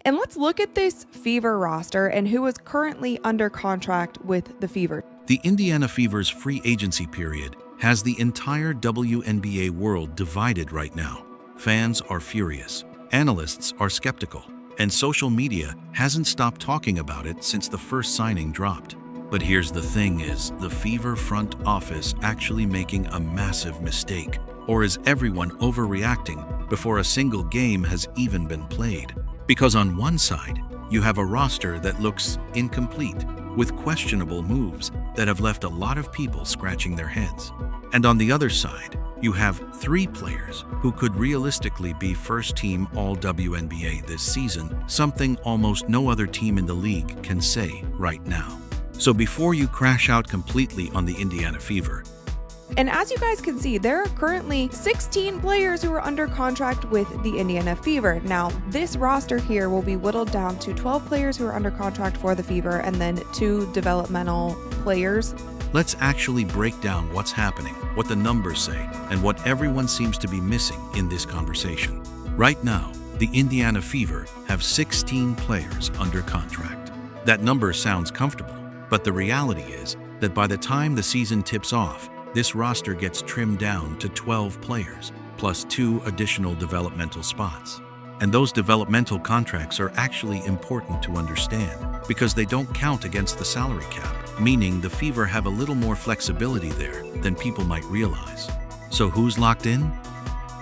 And let's look at this Fever roster and who is currently under contract with the Fever. The Indiana Fever's free agency period has the entire WNBA world divided right now. Fans are furious, analysts are skeptical, and social media hasn't stopped talking about it since the first signing dropped. But here's the thing, is the Fever front office actually making a massive mistake? Or is everyone overreacting before a single game has even been played? Because on one side, you have a roster that looks incomplete, with questionable moves that have left a lot of people scratching their heads. And on the other side, you have 3 players who could realistically be first-team All-WNBA this season, something almost no other team in the league can say right now. So before you crash out completely on the Indiana Fever, and as you guys can see, there are currently 16 players who are under contract with the Indiana Fever. Now, this roster here will be whittled down to 12 players who are under contract for the Fever and then 2 developmental players. let's actually break down what's happening, what the numbers say, and what everyone seems to be missing in this conversation. Right now, the Indiana Fever have 16 players under contract. That number sounds comfortable, but the reality is that by the time the season tips off, this roster gets trimmed down to 12 players, plus 2 additional developmental spots. And those developmental contracts are actually important to understand because they don't count against the salary cap, meaning the Fever have a little more flexibility there than people might realize. So who's locked in?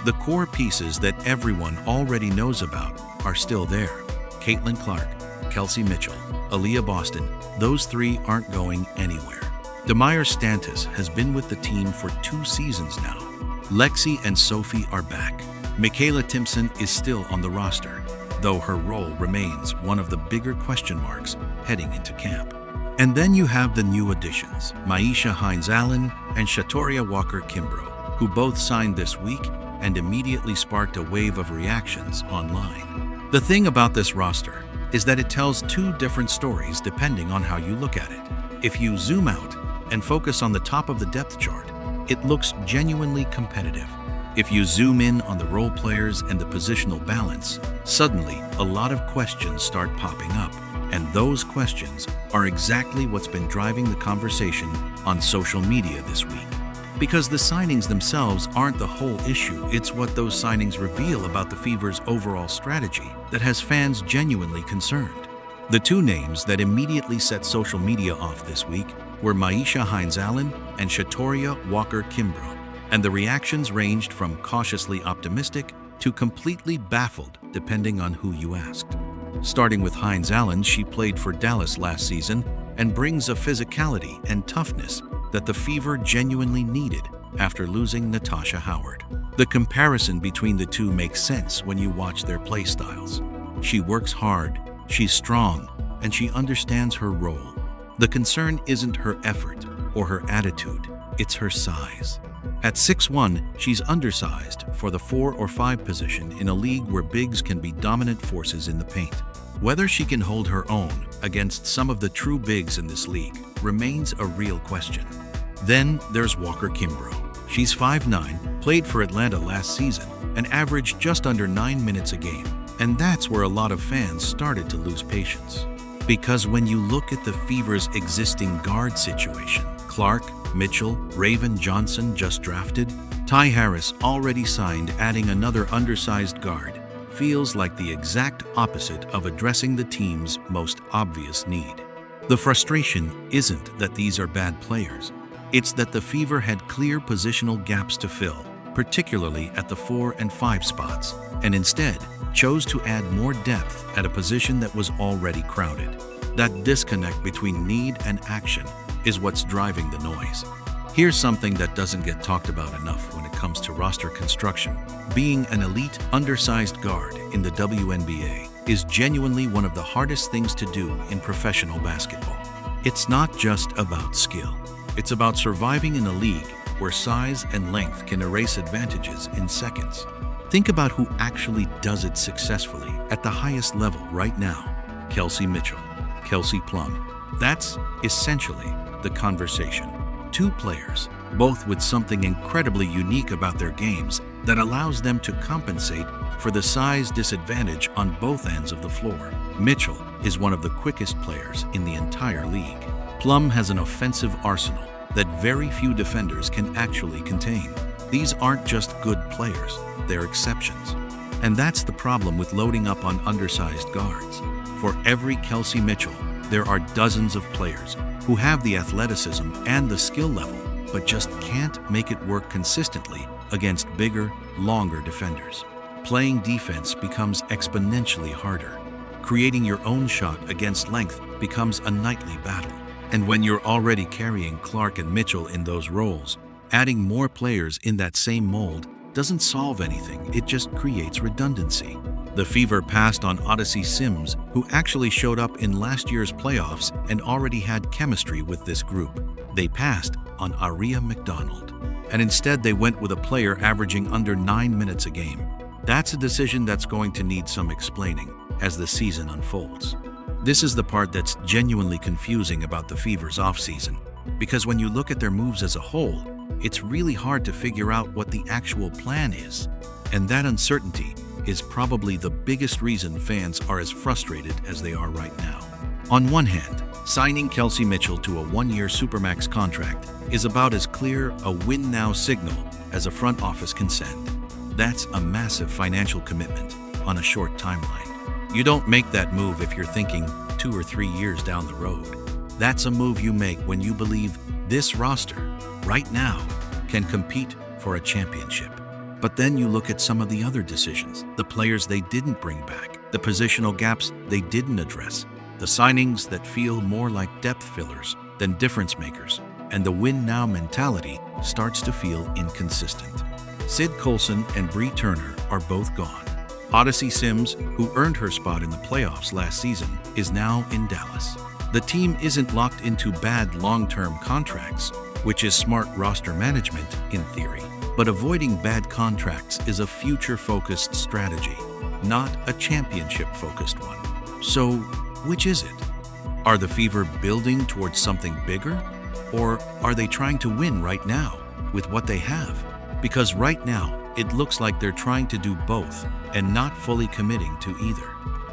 The core pieces that everyone already knows about are still there. Caitlin Clark, Kelsey Mitchell, Aaliyah Boston, those 3 aren't going anywhere. Demire Stantis has been with the team for 2 seasons now. Lexi and Sophie are back. Michaela Timpson is still on the roster, though her role remains one of the bigger question marks heading into camp. And then you have the new additions, Myisha Hines-Allen and Shatoria Walker-Kimbrough, who both signed this week and immediately sparked a wave of reactions online. The thing about this roster is that it tells 2 different stories depending on how you look at it. If you zoom out and focus on the top of the depth chart, it looks genuinely competitive. If you zoom in on the role players and the positional balance, suddenly a lot of questions start popping up. And those questions are exactly what's been driving the conversation on social media this week. Because the signings themselves aren't the whole issue, it's what those signings reveal about the Fever's overall strategy that has fans genuinely concerned. The 2 names that immediately set social media off this week were Myisha Hines-Allen and Shatoria Walker-Kimbrough, and the reactions ranged from cautiously optimistic to completely baffled depending on who you asked. Starting with Hines-Allen, she played for Dallas last season and brings a physicality and toughness that the Fever genuinely needed after losing Natasha Howard. The comparison between the 2 makes sense when you watch their play styles. She works hard, she's strong, and she understands her role. The concern isn't her effort or her attitude, it's her size. At 6'1", she's undersized for the 4 or 5 position in a league where bigs can be dominant forces in the paint. Whether she can hold her own against some of the true bigs in this league remains a real question. Then there's Walker-Kimbrough. She's 5'9", played for Atlanta last season, and averaged just under 9 minutes a game. And that's where a lot of fans started to lose patience. Because when you look at the Fever's existing guard situation, Clark, Mitchell, Raven Johnson just drafted, Ty Harris already signed, adding another undersized guard feels like the exact opposite of addressing the team's most obvious need. The frustration isn't that these are bad players, it's that the Fever had clear positional gaps to fill, particularly at the 4 and 5 spots, and instead chose to add more depth at a position that was already crowded. That disconnect between need and action is what's driving the noise. Here's something that doesn't get talked about enough when it comes to roster construction. Being an elite, undersized guard in the WNBA is genuinely one of the hardest things to do in professional basketball. It's not just about skill. It's about surviving in a league where size and length can erase advantages in seconds. Think about who actually does it successfully at the highest level right now. Kelsey Mitchell, Kelsey Plum. That's essentially the conversation. 2 players both with something incredibly unique about their games that allows them to compensate for the size disadvantage on both ends of the floor. Mitchell is one of the quickest players in the entire league. Plum has an offensive arsenal that very few defenders can actually contain. These aren't just good players, they're exceptions. And that's the problem with loading up on undersized guards. For every Kelsey Mitchell, there are dozens of players who have the athleticism and the skill level, but just can't make it work consistently against bigger, longer defenders. Playing defense becomes exponentially harder. Creating your own shot against length becomes a nightly battle. And when you're already carrying Clark and Mitchell in those roles, adding more players in that same mold doesn't solve anything, it just creates redundancy. The Fever passed on Odyssey Sims, who actually showed up in last year's playoffs and already had chemistry with this group. They passed on Aaliyah McDonald, and instead they went with a player averaging under 9 minutes a game. That's a decision that's going to need some explaining as the season unfolds. This is the part that's genuinely confusing about the Fever's offseason, because when you look at their moves as a whole, it's really hard to figure out what the actual plan is. And that uncertainty is probably the biggest reason fans are as frustrated as they are right now. On one hand, signing Kelsey Mitchell to a 1-year Supermax contract is about as clear a win-now signal as a front office can send. That's a massive financial commitment on a short timeline. You don't make that move if you're thinking 2 or 3 years down the road. That's a move you make when you believe this roster, right now, can compete for a championship. But then you look at some of the other decisions, the players they didn't bring back, the positional gaps they didn't address, the signings that feel more like depth fillers than difference makers, and the win-now mentality starts to feel inconsistent. Sid Colson and Bree Turner are both gone. Odyssey Sims, who earned her spot in the playoffs last season, is now in Dallas. The team isn't locked into bad long-term contracts, which is smart roster management in theory. But avoiding bad contracts is a future-focused strategy, not a championship-focused one. So, which is it? Are the Fever building towards something bigger? Or are they trying to win right now with what they have? Because right now, it looks like they're trying to do both and not fully committing to either.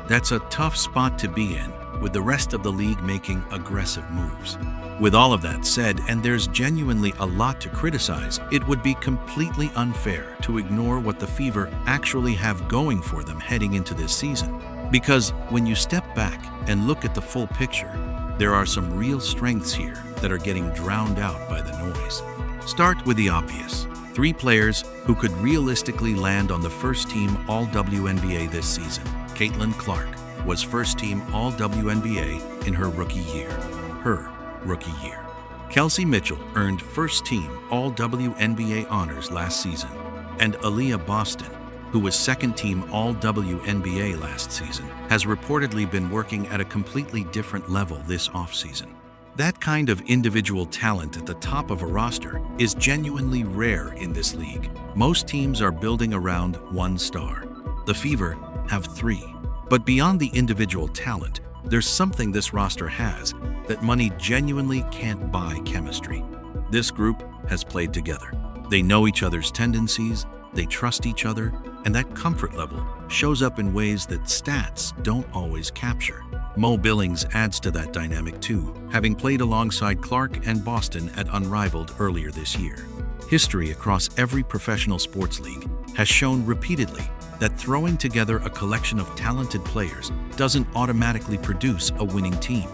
That's a tough spot to be in, with the rest of the league making aggressive moves. With all of that said, and there's genuinely a lot to criticize, it would be completely unfair to ignore what the Fever actually have going for them heading into this season. Because when you step back and look at the full picture, there are some real strengths here that are getting drowned out by the noise. Start with the obvious. 3 players who could realistically land on the first-team All-WNBA this season. Caitlin Clark was first-team All-WNBA in her rookie year. Kelsey Mitchell earned first-team All-WNBA honors last season. And Aaliyah Boston, who was second-team All-WNBA last season, has reportedly been working at a completely different level this offseason. That kind of individual talent at the top of a roster is genuinely rare in this league. Most teams are building around 1 star. The Fever have 3. But beyond the individual talent, there's something this roster has that money genuinely can't buy: chemistry. This group has played together. They know each other's tendencies, they trust each other, and that comfort level shows up in ways that stats don't always capture. Mo Billings adds to that dynamic too, having played alongside Clark and Boston at Unrivaled earlier this year. History across every professional sports league has shown repeatedly that throwing together a collection of talented players doesn't automatically produce a winning team.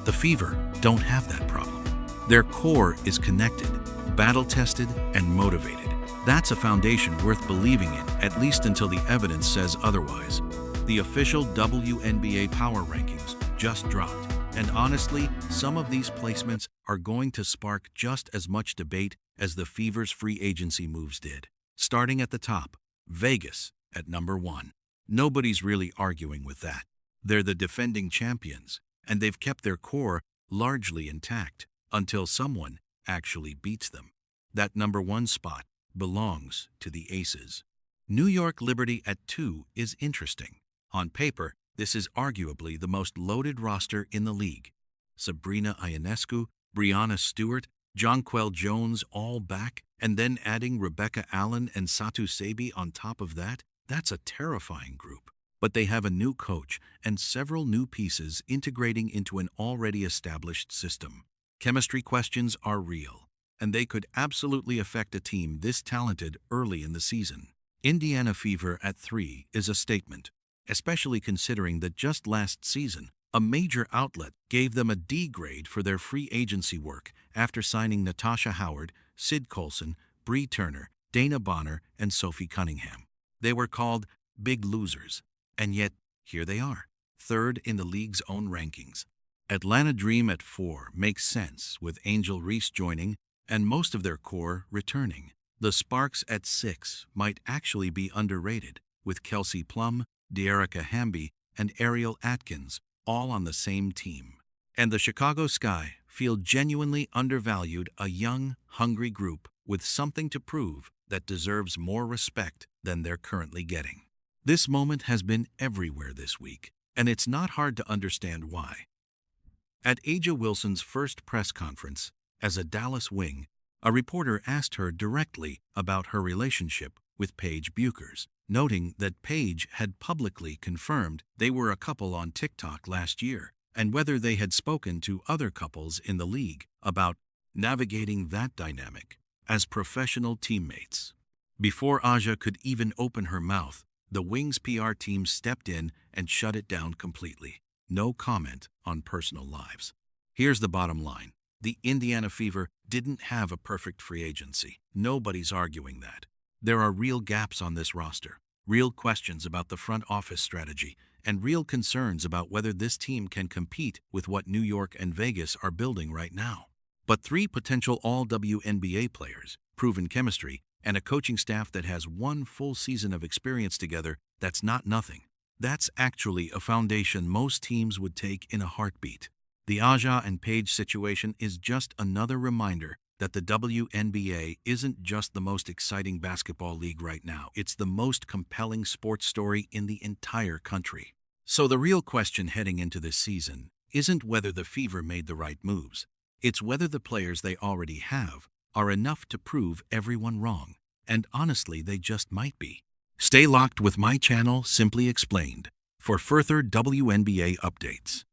The Fever don't have that problem. Their core is connected, battle-tested, and motivated. That's a foundation worth believing in, at least until the evidence says otherwise. The official WNBA power rankings just dropped, and honestly, some of these placements are going to spark just as much debate as the Fever's free agency moves did. Starting at the top, Vegas at number 1. Nobody's really arguing with that. They're the defending champions, and they've kept their core largely intact until someone actually beats them. That number 1 spot belongs to the Aces. New York Liberty at 2 is interesting. On paper, this is arguably the most loaded roster in the league. Sabrina Ionescu, Breanna Stewart, Jonquel Jones all back, and then adding Rebecca Allen and Satu Sabi on top of that? That's a terrifying group. But they have a new coach and several new pieces integrating into an already established system. Chemistry questions are real, and they could absolutely affect a team this talented early in the season. Indiana Fever at 3 is a statement, especially considering that just last season, a major outlet gave them a D grade for their free agency work after signing Natasha Howard, Sid Colson, Bree Turner, Dana Bonner, and Sophie Cunningham. They were called big losers, and yet here they are, third in the league's own rankings. Atlanta Dream at 4 makes sense with Angel Reese joining and most of their core returning. The Sparks at 6 might actually be underrated, with Kelsey Plum, De'Erica Hamby, and Ariel Atkins all on the same team. And the Chicago Sky feel genuinely undervalued, a young, hungry group with something to prove that deserves more respect than they're currently getting. This moment has been everywhere this week, and it's not hard to understand why. At A'ja Wilson's first press conference as a Dallas Wing, a reporter asked her directly about her relationship with Paige Bueckers, noting that Paige had publicly confirmed they were a couple on TikTok last year, and whether they had spoken to other couples in the league about navigating that dynamic as professional teammates. Before A'ja could even open her mouth, the Wings PR team stepped in and shut it down completely. No comment on personal lives. Here's the bottom line. The Indiana Fever didn't have a perfect free agency. Nobody's arguing that. There are real gaps on this roster, real questions about the front office strategy, and real concerns about whether this team can compete with what New York and Vegas are building right now. But 3 potential all-WNBA players, proven chemistry, and a coaching staff that has 1 full season of experience together, that's not nothing. That's actually a foundation most teams would take in a heartbeat. The A'ja and Paige situation is just another reminder that the WNBA isn't just the most exciting basketball league right now. It's the most compelling sports story in the entire country. So the real question heading into this season isn't whether the Fever made the right moves. It's whether the players they already have are enough to prove everyone wrong. And honestly, they just might be. Stay locked with my channel, Simply Explained, for further WNBA updates.